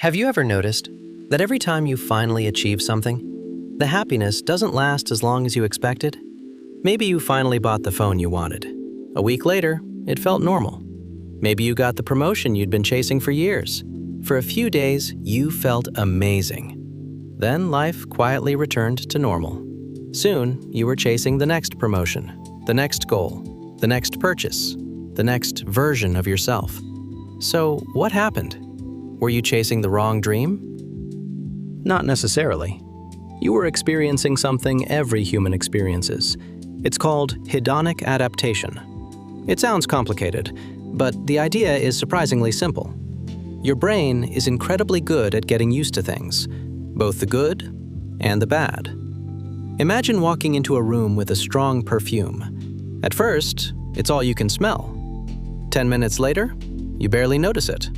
Have you ever noticed that every time you finally achieve something, the happiness doesn't last as long as you expected? Maybe you finally bought the phone you wanted. A week later, it felt normal. Maybe you got the promotion you'd been chasing for years. For a few days, you felt amazing. Then life quietly returned to normal. Soon, you were chasing the next promotion, the next goal, the next purchase, the next version of yourself. So, what happened? Were you chasing the wrong dream? Not necessarily. You were experiencing something every human experiences. It's called hedonic adaptation. It sounds complicated, but the idea is surprisingly simple. Your brain is incredibly good at getting used to things, both the good and the bad. Imagine walking into a room with a strong perfume. At first, it's all you can smell. 10 minutes later, you barely notice it.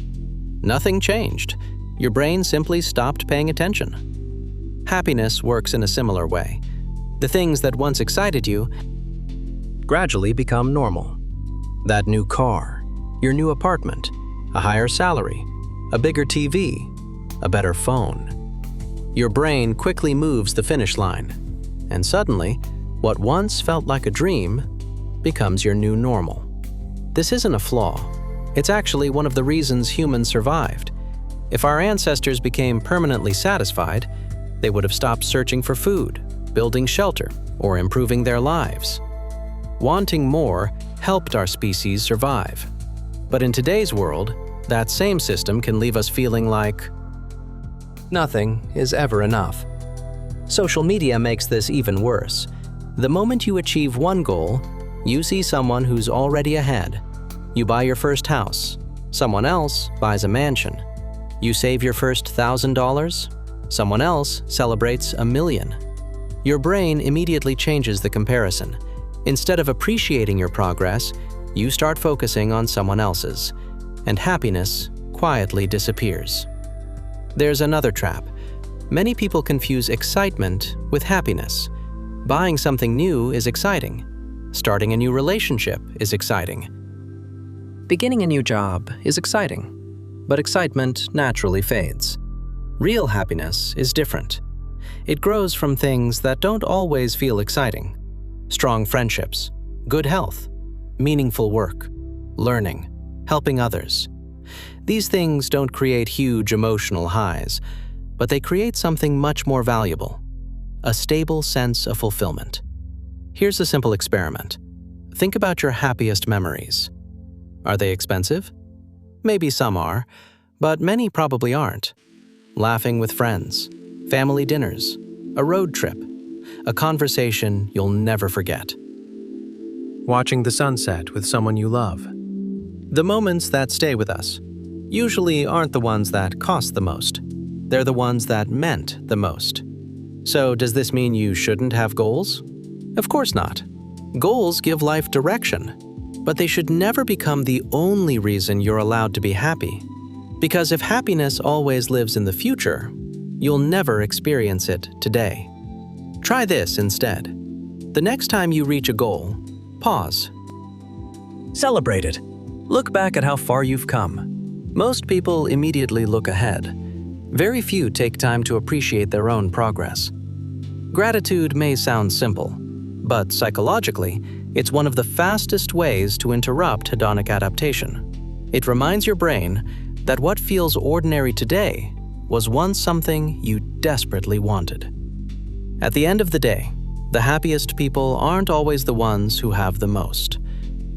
Nothing changed. Your brain simply stopped paying attention. Happiness works in a similar way. The things that once excited you gradually become normal. That new car, your new apartment, a higher salary, a bigger TV, a better phone. Your brain quickly moves the finish line, and suddenly, what once felt like a dream becomes your new normal. This isn't a flaw. It's actually one of the reasons humans survived. If our ancestors became permanently satisfied, they would have stopped searching for food, building shelter, or improving their lives. Wanting more helped our species survive. But in today's world, that same system can leave us feeling like nothing is ever enough. Social media makes this even worse. The moment you achieve one goal, you see someone who's already ahead. You buy your first house. Someone else buys a mansion. You save your first $1,000. Someone else celebrates $1 million. Your brain immediately changes the comparison. Instead of appreciating your progress, you start focusing on someone else's, and happiness quietly disappears. There's another trap. Many people confuse excitement with happiness. Buying something new is exciting. Starting a new relationship is exciting. Beginning a new job is exciting, but excitement naturally fades. Real happiness is different. It grows from things that don't always feel exciting. Strong friendships, good health, meaningful work, learning, helping others. These things don't create huge emotional highs, but they create something much more valuable, a stable sense of fulfillment. Here's a simple experiment. Think about your happiest memories. Are they expensive? Maybe some are, but many probably aren't. Laughing with friends, family dinners, a road trip, a conversation you'll never forget. Watching the sunset with someone you love. The moments that stay with us usually aren't the ones that cost the most. They're the ones that meant the most. So does this mean you shouldn't have goals? Of course not. Goals give life direction. But they should never become the only reason you're allowed to be happy. Because if happiness always lives in the future, you'll never experience it today. Try this instead. The next time you reach a goal, pause. Celebrate it. Look back at how far you've come. Most people immediately look ahead. Very few take time to appreciate their own progress. Gratitude may sound simple, but psychologically, it's one of the fastest ways to interrupt hedonic adaptation. It reminds your brain that what feels ordinary today was once something you desperately wanted. At the end of the day, the happiest people aren't always the ones who have the most.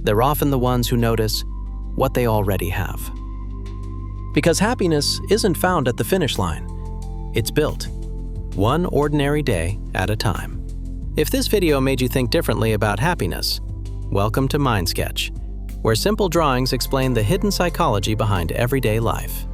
They're often the ones who notice what they already have. Because happiness isn't found at the finish line. It's built, one ordinary day at a time. If this video made you think differently about happiness, welcome to MindSketch, where simple drawings explain the hidden psychology behind everyday life.